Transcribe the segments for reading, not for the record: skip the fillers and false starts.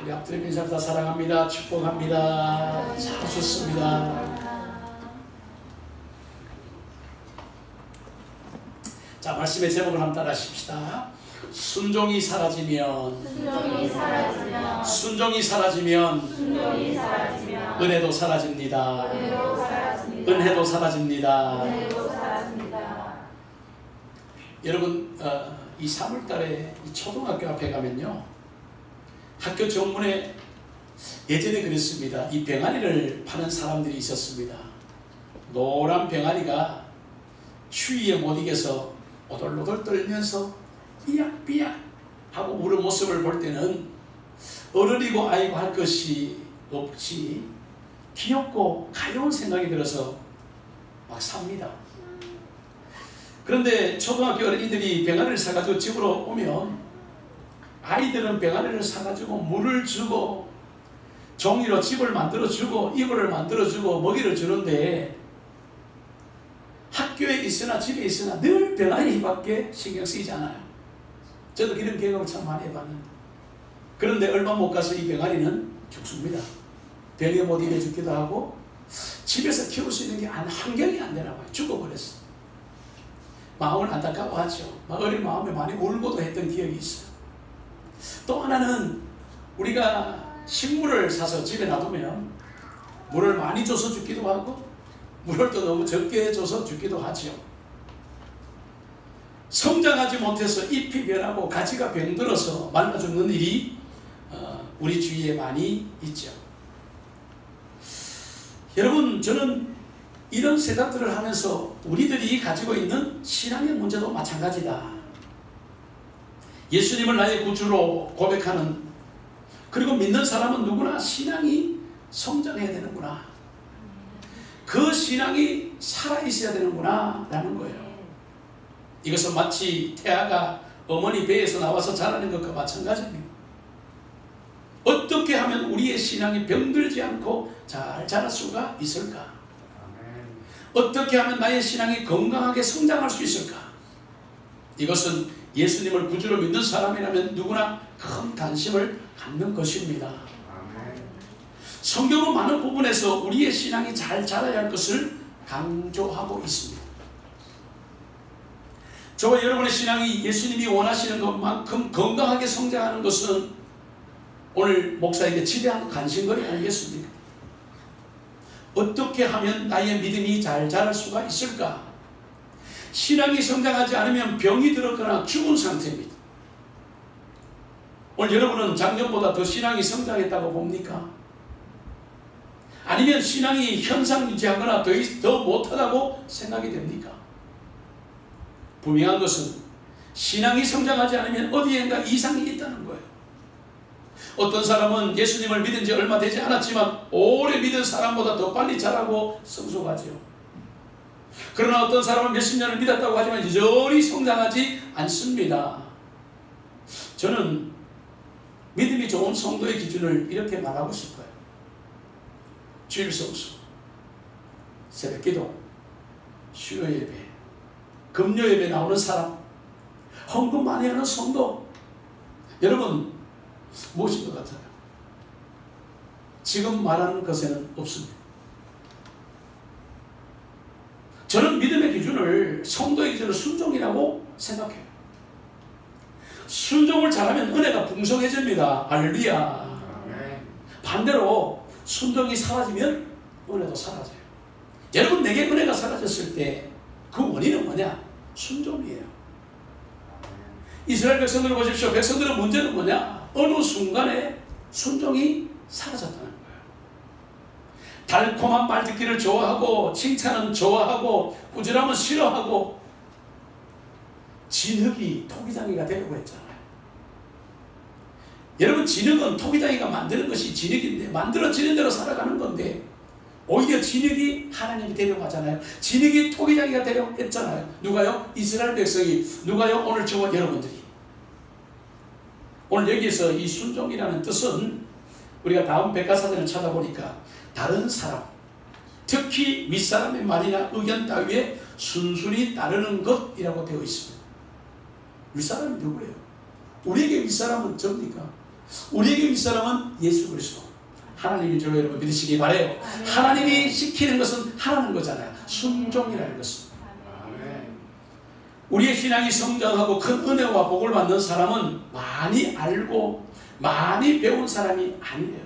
우리 앞뒤 인사합니다. 사랑합니다. 축복합니다. 잘 좋습니다. 자, 말씀의 제목을 한번 따라 하십시다. 순종이 사라지면 은혜도 사라집니다. 은혜도 사라집니다. 여러분, 이 3월달에 초등학교 앞에 가면요, 학교 정문에 예전에 그랬습니다. 이 병아리를 파는 사람들이 있었습니다. 노란 병아리가 추위에 못 이겨서 오돌오돌 떨면서 삐약삐약 하고 우는 모습을 볼 때는 어른이고 아이고 할 것이 없이 귀엽고 가벼운 생각이 들어서 막 삽니다. 그런데 초등학교 어린이들이 병아리를 사가지고 집으로 오면 아이들은 병아리를 사가지고 물을 주고 종이로 집을 만들어주고 이불을 만들어주고 먹이를 주는데 학교에 있으나 집에 있으나 늘 병아리밖에 신경 쓰이지 않아요. 저도 이런 경험을 참 많이 해봤는데, 그런데 얼마 못 가서 이 병아리는 죽습니다. 병에 못 이겨 죽기도 하고 집에서 키울 수 있는 게 환경이 안 되나 봐요. 죽어버렸어. 마음을 안타까워하죠. 어린 마음에 많이 울고도 했던 기억이 있어요. 또 하나는 우리가 식물을 사서 집에 놔두면 물을 많이 줘서 죽기도 하고 물을 또 너무 적게 줘서 죽기도 하죠. 성장하지 못해서 잎이 변하고 가지가 병들어서 말라 죽는 일이 우리 주위에 많이 있죠. 여러분, 저는 이런 생각들을 하면서 우리들이 가지고 있는 신앙의 문제도 마찬가지다. 예수님을 나의 구주로 고백하는, 그리고 믿는 사람은 누구나 신앙이 성장해야 되는구나, 그 신앙이 살아있어야 되는구나 라는 거예요. 이것은 마치 태아가 어머니 배에서 나와서 자라는 것과 마찬가지입니다. 어떻게 하면 우리의 신앙이 병들지 않고 잘 자랄 수가 있을까? 어떻게 하면 나의 신앙이 건강하게 성장할 수 있을까? 이것은 예수님을 구주로 믿는 사람이라면 누구나 큰 관심을 갖는 것입니다. 성경은 많은 부분에서 우리의 신앙이 잘 자라야 할 것을 강조하고 있습니다. 저와 여러분의 신앙이 예수님이 원하시는 것만큼 건강하게 성장하는 것은 오늘 목사에게 지대한 관심거리 아니겠습니까? 어떻게 하면 나의 믿음이 잘 자랄 수가 있을까? 신앙이 성장하지 않으면 병이 들었거나 죽은 상태입니다. 오늘 여러분은 작년보다 더 신앙이 성장했다고 봅니까? 아니면 신앙이 현상 유지하거나 더 못하다고 생각이 됩니까? 분명한 것은 신앙이 성장하지 않으면 어디엔가 이상이 있다는 거예요. 어떤 사람은 예수님을 믿은 지 얼마 되지 않았지만 오래 믿은 사람보다 더 빨리 자라고 성숙하죠. 그러나 어떤 사람은 몇십 년을 믿었다고 하지만 여전히 성장하지 않습니다. 저는 믿음이 좋은 성도의 기준을 이렇게 말하고 싶어요. 주일 성수, 새벽기도, 수요 예배, 금요 예배 나오는 사람, 헌금 많이 하는 성도, 여러분 무엇인 것 같아요? 지금 말하는 것에는 없습니다. 저는 믿음의 기준을, 성도의 기준을 순종이라고 생각해요. 순종을 잘하면 은혜가 풍성해집니다. 할렐루야. 반대로 순종이 사라지면 은혜도 사라져요. 여러분, 내게 은혜가 사라졌을 때 그 원인은 뭐냐? 순종이에요. 이스라엘 백성들을 보십시오. 백성들의 문제는 뭐냐? 어느 순간에 순종이 사라졌다는 거예요. 달콤한 말 듣기를 좋아하고 칭찬은 좋아하고 꾸준함은 싫어하고 진흙이 토기장이가 되려고 했잖아요. 여러분, 진흙은 토기장이가 만드는 것이 진흙인데 만들어지는 대로 살아가는 건데 오히려 진흙이 하나님이 되려고 하잖아요. 진흙이 토기장이가 되려고 했잖아요. 누가요? 이스라엘 백성이. 누가요? 오늘 저와 여러분들이. 오늘 여기에서 이 순종이라는 뜻은 우리가 다음 백과사전을 찾아보니까 다른 사람, 특히 윗사람의 말이나 의견 따위에 순순히 따르는 것이라고 되어 있습니다. 윗사람이 누구예요? 우리에게 윗사람은 접니까? 우리에게 윗사람은 예수 그리스도 하나님인 줄로 여러분 믿으시기 바라요. 하나님이 시키는 것은 하라는 거잖아요. 순종이라는 것은. 우리의 신앙이 성장하고 큰 은혜와 복을 받는 사람은 많이 알고 많이 배운 사람이 아니에요.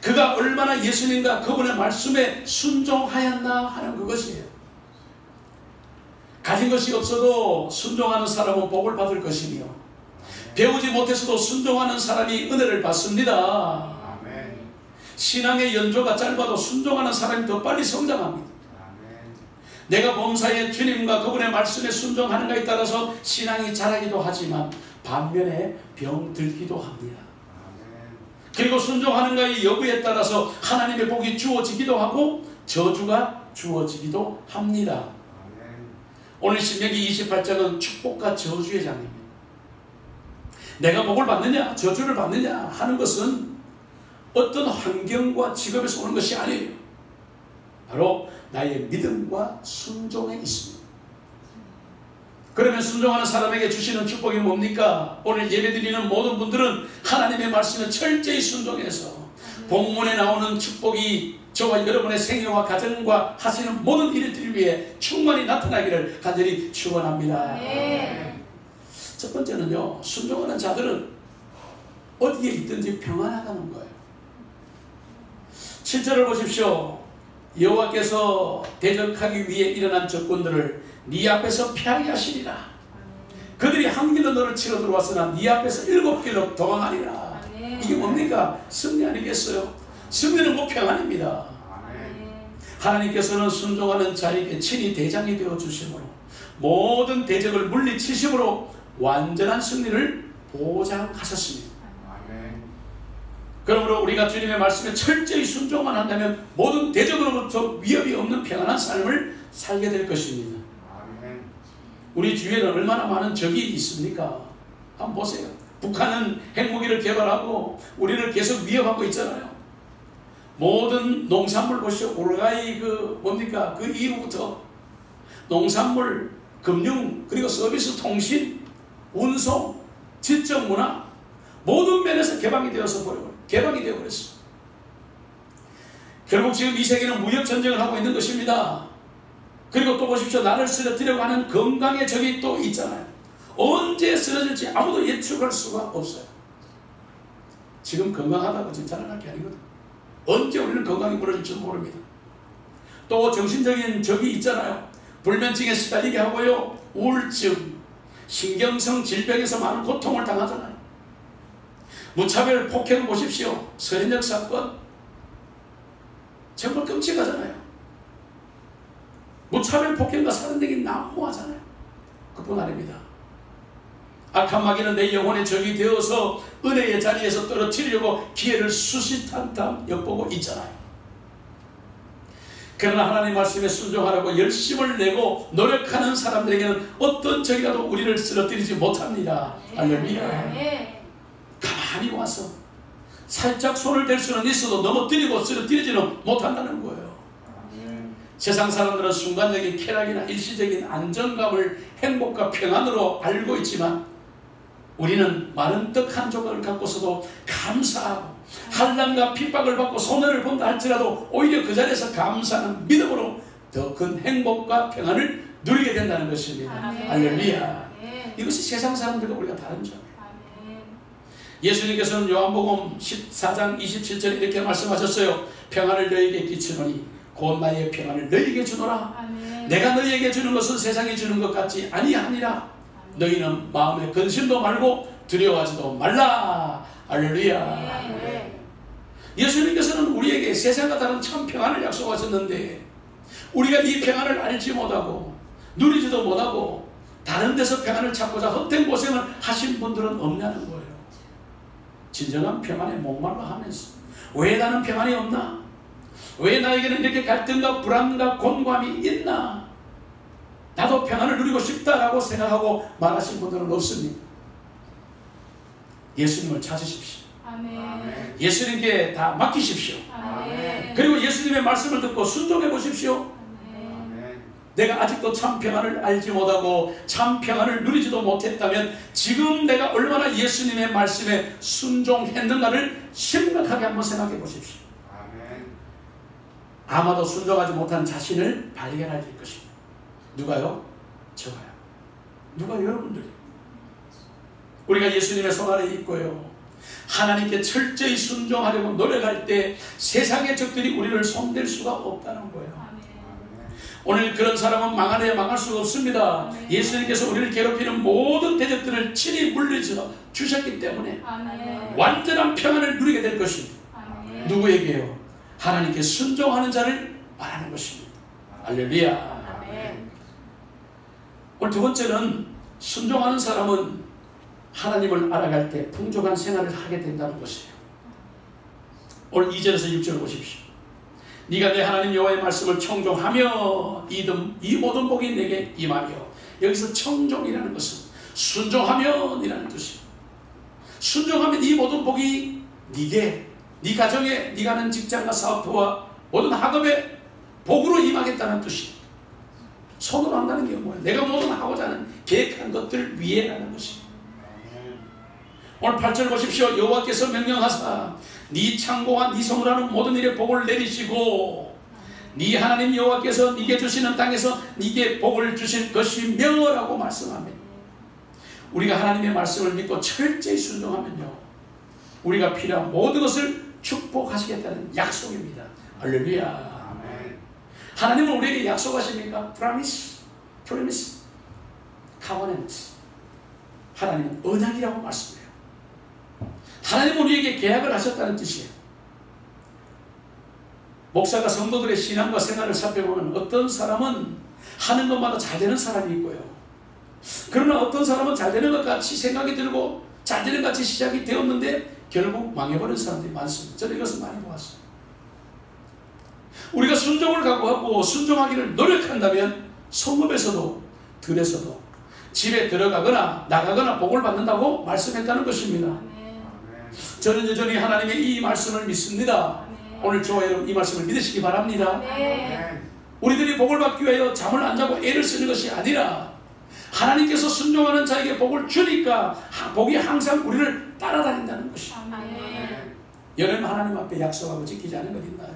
그가 얼마나 예수님과 그분의 말씀에 순종하였나 하는 그것이에요. 가진 것이 없어도 순종하는 사람은 복을 받을 것이며 배우지 못해서도 순종하는 사람이 은혜를 받습니다. 신앙의 연조가 짧아도 순종하는 사람이 더 빨리 성장합니다. 내가 범사에 주님과 그분의 말씀에 순종하는가에 따라서 신앙이 자라기도 하지만 반면에 병들기도 합니다. 그리고 순종하는가의 여부에 따라서 하나님의 복이 주어지기도 하고 저주가 주어지기도 합니다. 오늘 신명기 28장은 축복과 저주의 장입니다. 내가 복을 받느냐 저주를 받느냐 하는 것은 어떤 환경과 직업에서 오는 것이 아니에요. 바로 나의 믿음과 순종에 있습니다. 그러면 순종하는 사람에게 주시는 축복이 뭡니까? 오늘 예배드리는 모든 분들은 하나님의 말씀에 철저히 순종해서 본문에 나오는 축복이 저와 여러분의 생애와 가정과 하시는 모든 일들을 위해 충만히 나타나기를 간절히 축원합니다. 첫 번째는요, 순종하는 자들은 어디에 있든지 평안하다는 거예요. 7절을 보십시오. 여호와께서 대적하기 위해 일어난 적군들을 네 앞에서 피하게 하시리라. 그들이 한 길로 너를 치러 들어왔으나 네 앞에서 7길로 도망하리라. 이게 뭡니까? 승리 아니겠어요? 승리는 곧 평안입니다. 하나님께서는 순종하는 자에게 친히 대장이 되어 주심으로 모든 대적을 물리치심으로 완전한 승리를 보장하셨습니다. 그러므로 우리가 주님의 말씀에 철저히 순종만 한다면 모든 대적으로부터 위협이 없는 평안한 삶을 살게 될 것입니다. 우리 주위에는 얼마나 많은 적이 있습니까? 한번 보세요. 북한은 핵무기를 개발하고 우리를 계속 위협하고 있잖아요. 모든 농산물 보시오. 올가이 뭡니까? 그 이후부터 농산물, 금융, 그리고 서비스, 통신, 운송, 지적 문화 모든 면에서 개방이 되어버렸어. 결국 지금 이 세계는 무역 전쟁을 하고 있는 것입니다. 그리고 또 보십시오. 나를 쓰러뜨리려고 하는 건강의 적이 또 있잖아요. 언제 쓰러질지 아무도 예측할 수가 없어요. 지금 건강하다고 지금 자랑할 게 아니거든. 언제 우리는 건강이 무너질지 모릅니다. 또 정신적인 적이 있잖아요. 불면증에 시달리게 하고요. 우울증, 신경성 질병에서 많은 고통을 당하잖아요. 무차별 폭행을 보십시오. 서현역 사건 정말 끔찍하잖아요. 무차별 폭행과 살인되기 난무하잖아요. 그뿐 아닙니다. 악한 마귀는 내 영혼의 적이 되어서 은혜의 자리에서 떨어뜨리려고 기회를 수시탄탄 엿보고 있잖아요. 그러나 하나님 말씀에 순종하라고 열심을 내고 노력하는 사람들에게는 어떤 적이라도 우리를 쓰러뜨리지 못합니다. 할렐루야. 가만히 와서 살짝 손을 댈 수는 있어도 넘어뜨리고 쓰러뜨리지는 못한다는 거예요. 세상 사람들은 순간적인 쾌락이나 일시적인 안정감을 행복과 평안으로 알고 있지만 우리는 마른 떡 한 조각을 갖고서도 감사하고 환난과 핍박을 받고 손해를 본다 할지라도 오히려 그 자리에서 감사하는 믿음으로 더 큰 행복과 평안을 누리게 된다는 것입니다. 할렐루야. 이것이 세상 사람들과 우리가 다른 점. 예수님께서는 요한복음 14장 27절에 이렇게 말씀하셨어요. 평안을 너희에게 끼치노니 곧 나의 평안을 너희에게 주노라. 아멘. 내가 너희에게 주는 것은 세상이 주는 것 같지 아니하니라. 너희는 마음에 근심도 말고 두려워하지도 말라. 할렐루야. 예수님께서는 우리에게 세상과 다른 참 평안을 약속하셨는데 우리가 이 평안을 알지 못하고 누리지도 못하고 다른 데서 평안을 찾고자 헛된 고생을 하신 분들은 없냐는 거예요. 진정한 평안에 목말라 하면서 왜 나는 평안이 없나? 왜 나에게는 이렇게 갈등과 불안과 곤감이 있나? 나도 평안을 누리고 싶다라고 생각하고 말하신 분들은 없습니다. 예수님을 찾으십시오. 아멘. 예수님께 다 맡기십시오. 아멘. 그리고 예수님의 말씀을 듣고 순종해 보십시오. 아멘. 내가 아직도 참 평안을 알지 못하고 참 평안을 누리지도 못했다면 지금 내가 얼마나 예수님의 말씀에 순종했는가를 심각하게 한번 생각해 보십시오. 아마도 순종하지 못한 자신을 발견하게 될 것입니다. 누가요? 저가요. 누가? 여러분들이. 우리가 예수님의 손 아래 있고요, 하나님께 철저히 순종하려고 노력할 때 세상의 적들이 우리를 손댈 수가 없다는 거예요. 오늘 그런 사람은 망하려야 망할 수가 없습니다. 예수님께서 우리를 괴롭히는 모든 대적들을 친히 물리쳐 주셨기 때문에 완전한 평안을 누리게 될 것입니다. 누구에게요? 하나님께 순종하는 자를 말하는 것입니다. 할렐루야. 오늘 두 번째는 순종하는 사람은 하나님을 알아갈 때 풍족한 생활을 하게 된다는 것이에요. 오늘 2절에서 6절 보십시오. 네가 내 하나님 여호와의 말씀을 청종하며 이 모든 복이 내게 임하며, 여기서 청종이라는 것은 순종하면이라는 뜻이에요. 순종하면 이 모든 복이 네게, 네 가정에, 네가 하는 직장과 사업부와 모든 학업에 복으로 임하겠다는 뜻이에요. 손으로 한다는 게 뭐예요? 내가 모든 하고자 하는 계획한 것들 위에라는 것이에요. 오늘 8절 보십시오. 여호와께서 명령하사 네 창고와 네 소물하는 모든 일에 복을 내리시고 네 하나님 여호와께서 네게 주시는 땅에서 네게 복을 주실 것이며 라고 말씀합니다. 우리가 하나님의 말씀을 믿고 철저히 순종하면요, 우리가 필요한 모든 것을 축복하시겠다는 약속입니다. 할렐루야. 하나님은 우리에게 약속하십니까? Promise, covenant. 하나님은 언약이라고 말씀해요. 하나님은 우리에게 계약을 하셨다는 뜻이에요. 목사가 성도들의 신앙과 생활을 살펴보면 어떤 사람은 하는 것마다 잘 되는 사람이 있고요, 그러나 어떤 사람은 잘 되는 것 같이 생각이 들고 잘 되는 것 같이 시작이 되었는데 결국 망해버린 사람들이 많습니다. 저는 이것을 많이 보았어요. 우리가 순종을 각오하고 순종하기를 노력한다면 성읍에서도 들에서도 집에 들어가거나 나가거나 복을 받는다고 말씀했다는 것입니다. 저는 여전히 하나님의 이 말씀을 믿습니다. 오늘 저와 여러분 이 말씀을 믿으시기 바랍니다. 우리들이 복을 받기 위하여 잠을 안 자고 애를 쓰는 것이 아니라 하나님께서 순종하는 자에게 복을 주니까 복이 항상 우리를 따라다닌다는 것입니다. 여러분 하나님 앞에 약속하고 지키지 않은 것 있나요?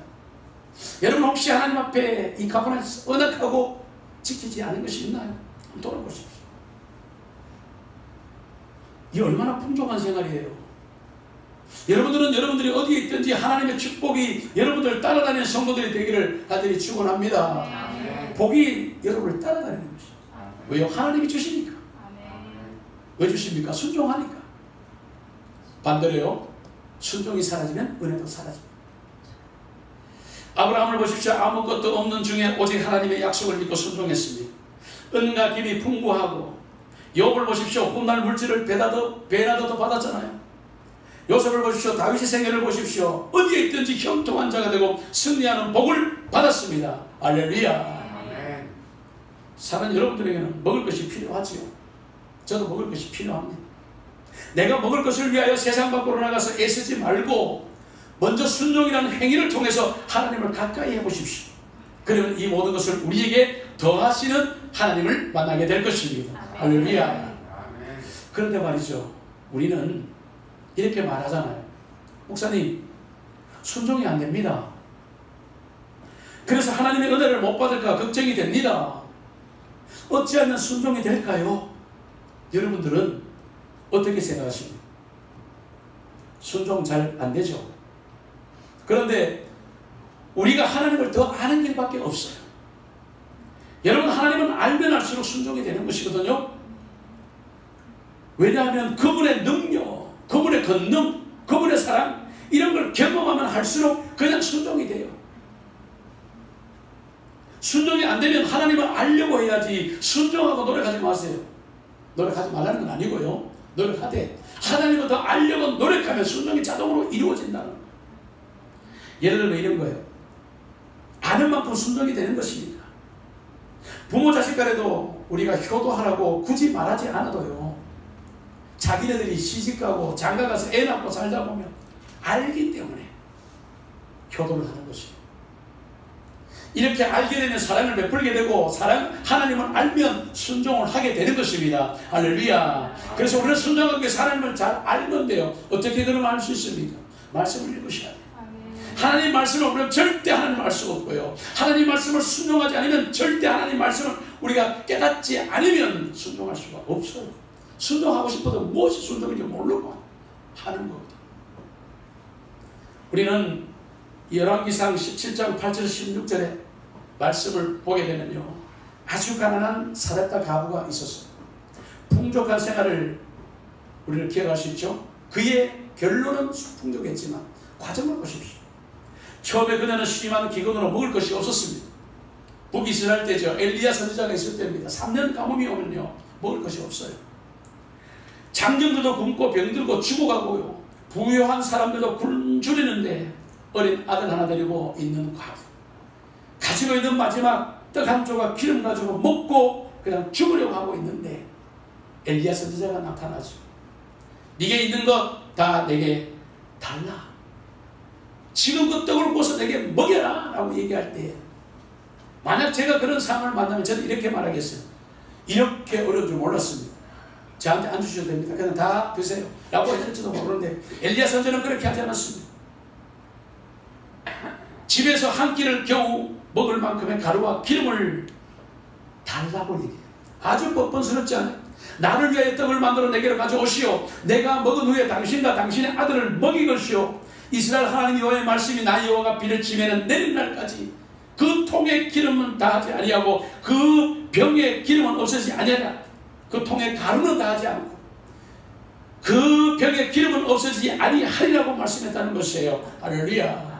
여러분 혹시 하나님 앞에 이 가분한테 언약하고 지키지 않은 것이 있나요? 한번 돌아보십시오. 이게 얼마나 풍족한 생활이에요. 여러분들은 여러분들이 어디에 있든지 하나님의 축복이 여러분들을 따라다니는 성도들이 되기를 간절히 축원합니다. 복이 여러분을 따라다니는 것이죠. 왜요? 하나님이 주시니까. 왜 주십니까? 순종하니까. 반대로요, 순종이 사라지면 은혜도 사라집니다. 아브라함을 보십시오. 아무것도 없는 중에 오직 하나님의 약속을 믿고 순종했습니다. 은과 김이 풍부하고, 욥을 보십시오. 훗날 물질을 배나도 받았잖아요. 요셉을 보십시오. 다윗의 생애를 보십시오. 어디에 있든지 형통한 자가 되고 승리하는 복을 받았습니다. 할렐루야. 사는 여러분들에게는 먹을 것이 필요하지요. 저도 먹을 것이 필요합니다. 내가 먹을 것을 위하여 세상 밖으로 나가서 애쓰지 말고 먼저 순종이라는 행위를 통해서 하나님을 가까이 해보십시오. 그러면 이 모든 것을 우리에게 더하시는 하나님을 만나게 될 것입니다. 할렐루야. 그런데 말이죠, 우리는 이렇게 말하잖아요. 목사님, 순종이 안 됩니다. 그래서 하나님의 은혜를 못 받을까 걱정이 됩니다. 어찌하면 순종이 될까요? 여러분들은 어떻게 생각하십니까? 순종 잘 안 되죠. 그런데 우리가 하나님을 더 아는 길밖에 없어요. 여러분, 하나님은 알면 알수록 순종이 되는 것이거든요. 왜냐하면 그분의 능력, 그분의 권능, 그분의 사랑, 이런 걸 경험하면 할수록 그냥 순종이 돼요. 순종이 안 되면 하나님을 알려고 해야지, 순종하고 노력하지 마세요. 노력하지 말라는 건 아니고요, 노력하되 하나님을 더 알려고 노력하면 순종이 자동으로 이루어진다는 거예요. 예를 들면 이런 거예요. 아는 만큼 순종이 되는 것입니다. 부모 자식 간에도 우리가 효도하라고 굳이 말하지 않아도요, 자기네들이 시집가고 장가가서 애 낳고 살다 보면 알기 때문에 효도를 하는 것이에요. 이렇게 알게 되면 사랑을 베풀게 되고 하나님을 알면 순종을 하게 되는 것입니다. 할렐루야. 그래서 우리는 순종하기 위해 하나님을 잘 알건데요. 어떻게 그러면 알 수 있습니까? 말씀을 읽으셔야 돼요. 하나님 말씀을 우리는 절대 하나님 알 수가 없고요. 하나님 말씀을 순종하지 않으면 절대 하나님 말씀을 우리가 깨닫지 않으면 순종할 수가 없어요. 순종하고 싶어도 무엇이 순종인지 모르고 하는 거거든요. 우리는 열왕기상 17장 8절 16절에 말씀을 보게 되면요, 아주 가난한 사렙다 가부가 있었어요. 풍족한 생활을 우리는 기억할 수 있죠. 그의 결론은 풍족했지만 과정을 보십시오. 처음에 그녀는 수많은 기근으로 먹을 것이 없었습니다. 북이스라엘 때죠. 엘리야 선지자가 있을 때입니다. 3년 가뭄이 오면요, 먹을 것이 없어요. 장정들도 굶고 병들고 죽어가고요, 부유한 사람들도 굶주리는데 어린 아들 하나 데리고 있는 과부, 가지고 있는 마지막 떡 한 조각 기름 가지고 먹고 그냥 죽으려고 하고 있는데 엘리야 선지자가 나타나죠. 네게 있는 것 다 내게 달라. 지금 그 떡을 구워서 내게 먹여라 라고 얘기할 때, 만약 제가 그런 상황을 만나면 저는 이렇게 말하겠어요. 이렇게 어려운 줄 몰랐습니다. 저한테 안 주셔도 됩니다. 그냥 다 드세요 라고 했을지도 모르는데 엘리야 선지자는 그렇게 하지 않았습니다. 집에서 한 끼를 겨우 먹을 만큼의 가루와 기름을 달라고 얘기해요. 아주 뻔뻔스럽지 않아요? 나를 위하여 떡을 만들어 내게로 가져오시오. 내가 먹은 후에 당신과 당신의 아들을 먹이것이오. 이스라엘 하나님 여호와의 말씀이 나 여호와가 비를 치면 내린 날까지 그 통의 기름은 다하지 아니하고 그 병의 기름은 없애지 아니하라. 그 통의 가루는 다하지 않고 그 병의 기름은 없애지 아니하리라고 말씀했다는 것이에요. 할렐루야.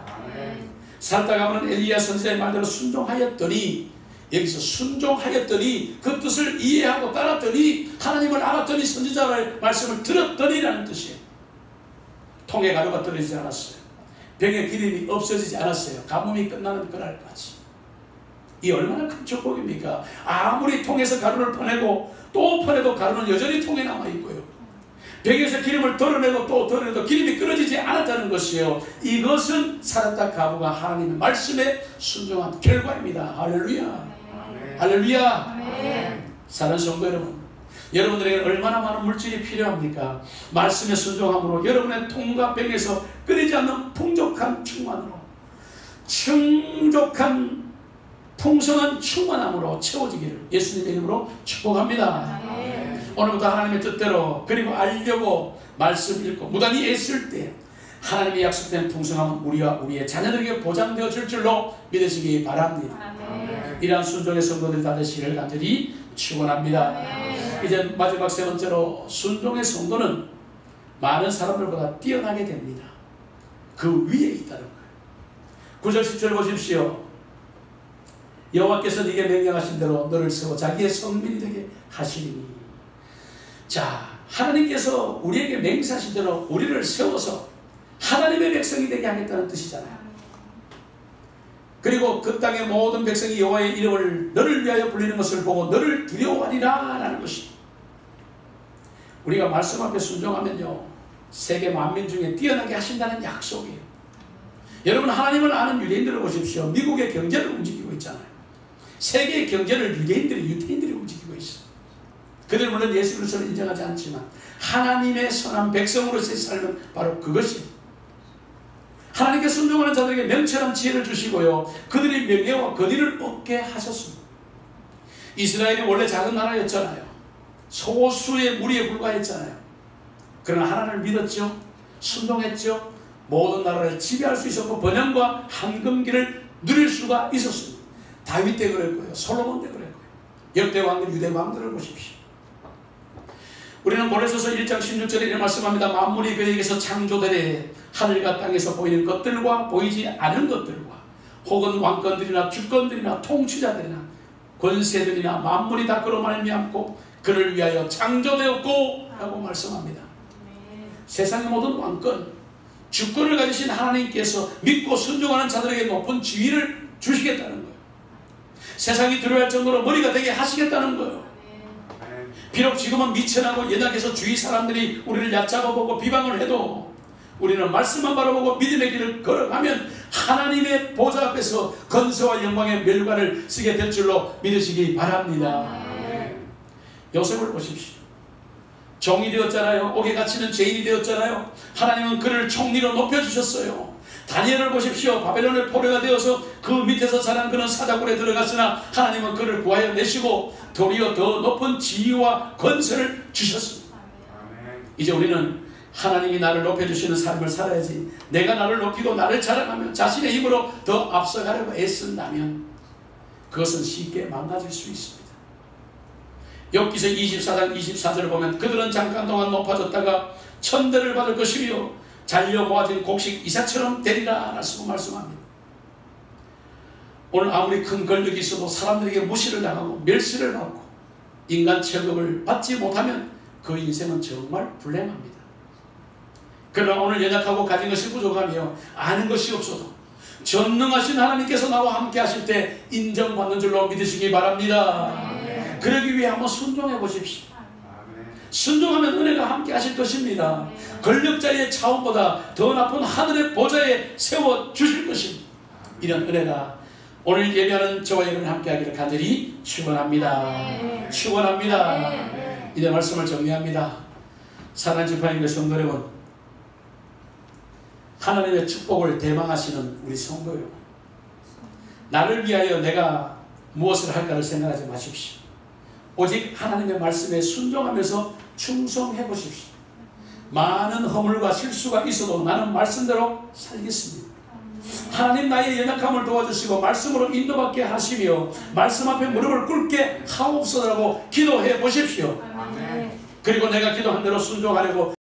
살다 가면 엘리야 선지자의 말대로 순종하였더니, 여기서 순종하였더니 그 뜻을 이해하고 따랐더니 하나님을 알았더니 선지자의 말씀을 들었더니라는 뜻이에요. 통의 가루가 떨어지지 않았어요. 병의 기름이 없어지지 않았어요. 가뭄이 끝나는 그날까지. 이 얼마나 큰 축복입니까? 아무리 통에서 가루를 퍼내고 또 퍼내도 가루는 여전히 통에 남아있고요, 병에서 기름을 덜어내고 또 덜어내도 기름이 끊어지지 않았다는 것이에요. 이것은 사렙다 가부가 하나님의 말씀에 순종한 결과입니다. 할렐루야. 할렐루야. 사랑하는 성도 여러분, 여러분들에게 얼마나 많은 물질이 필요합니까? 말씀에 순종함으로 여러분의 통과 병에서 끊이지 않는 풍족한 충만으로, 풍족한 풍성한 충만함으로 채워지기를 예수님의 이름으로 축복합니다. 오늘부터 하나님의 뜻대로, 그리고 알려고 말씀 읽고 무단히 애쓸 때 하나님의 약속된 풍성함은 우리와 우리의 자녀들에게 보장되어질 줄로 믿으시기 바랍니다. 이러한 순종의 성도들이 다 되시기를 간절히 축원합니다. 이제 마지막 세 번째로, 순종의 성도는 많은 사람들보다 뛰어나게 됩니다. 그 위에 있다는 거예요. 9절 10절 보십시오. 여호와께서 네게 명령하신 대로 너를 세워 자기의 성민이 되게 하시리니. 자, 하나님께서 우리에게 맹세하신 대로 우리를 세워서 하나님의 백성이 되게 하겠다는 뜻이잖아요. 그리고 그 땅의 모든 백성이 여호와의 이름을 너를 위하여 불리는 것을 보고 너를 두려워하리라 라는 것이, 우리가 말씀 앞에 순종하면요, 세계 만민 중에 뛰어나게 하신다는 약속이에요. 여러분, 하나님을 아는 유대인들을 보십시오. 미국의 경제를 움직이고 있잖아요. 세계의 경제를 유대인들이 움직이고 있어요. 그들 물론 예수 그리스도를 인정하지 않지만 하나님의 선한 백성으로서의 삶은 바로 그것이, 하나님께 순종하는 자들에게 명철한 지혜를 주시고요, 그들의 명예와 권위를 얻게 하셨습니다. 이스라엘이 원래 작은 나라였잖아요. 소수의 무리에 불과했잖아요. 그러나 하나님을 믿었죠. 순종했죠. 모든 나라를 지배할 수 있었고 번영과 황금기를 누릴 수가 있었습니다. 다윗 때 그랬고요, 솔로몬 때 그랬고요, 역대 왕들, 유대 왕들을 보십시오. 우리는 고린도서 1장 16절에 이렇게 말씀합니다. 만물이 그에게서 창조되되 하늘과 땅에서 보이는 것들과 보이지 않은 것들과 혹은 왕권들이나 주권들이나 통치자들이나 권세들이나 만물이 다 그로 말미암고 그를 위하여 창조되었고 라고 말씀합니다. 세상의 모든 왕권, 주권을 가지신 하나님께서 믿고 순종하는 자들에게 높은 지위를 주시겠다는 거예요. 세상이 두려워할 정도로 머리가 되게 하시겠다는 거예요. 비록 지금은 미천하고 연약해서 주위 사람들이 우리를 얕잡아보고 비방을 해도 우리는 말씀만 바라보고 믿음의 길을 걸어가면 하나님의 보좌 앞에서 건세와 영광의 멸관을 쓰게 될 줄로 믿으시기 바랍니다. 요셉을 보십시오. 종이 되었잖아요. 옥에 갇히는 죄인이 되었잖아요. 하나님은 그를 총리로 높여주셨어요. 다니엘을 보십시오. 바벨론의 포로가 되어서 그 밑에서 자란 그는 사자굴에 들어갔으나 하나님은 그를 구하여 내시고 도리어 더 높은 지위와 권세를 주셨습니다. 이제 우리는 하나님이 나를 높여주시는 삶을 살아야지, 내가 나를 높이고 나를 자랑하며 자신의 힘으로 더 앞서가려고 애쓴다면 그것은 쉽게 망가질 수 있습니다. 욥기서 24장 24절을 보면 그들은 잠깐 동안 높아졌다가 천대를 받을 것이며 잘려 모아진 곡식 이삭처럼 되리라 라고 말씀합니다. 오늘 아무리 큰 권력이 있어도 사람들에게 무시를 당하고 멸시를 받고 인간 취급을 받지 못하면 그 인생은 정말 불행합니다. 그러나 오늘 연약하고 가진 것이 부족하며 아는 것이 없어도 전능하신 하나님께서 나와 함께 하실 때 인정받는 줄로 믿으시기 바랍니다. 그러기 위해 한번 순종해 보십시오. 순종하면 은혜가 함께 하실 것입니다. 권력자의 차원보다 더 높은 하늘의 보좌에 세워주실 것입니다. 이런 은혜가 오늘 예배하는 저와 여러분 함께 하기를 간절히 축원합니다. 축원합니다. 이제 말씀을 정리합니다. 사랑하는 지파님과 성도 여러분, 하나님의 축복을 대망하시는 우리 성도 여러분, 나를 위하여 내가 무엇을 할까를 생각하지 마십시오. 오직 하나님의 말씀에 순종하면서 충성해 보십시오. 많은 허물과 실수가 있어도 나는 말씀대로 살겠습니다. 하나님 나의 연약함을 도와주시고 말씀으로 인도받게 하시며 말씀 앞에 무릎을 꿇게 하옵소서라고 기도해 보십시오. 그리고 내가 기도한 대로 순종하려고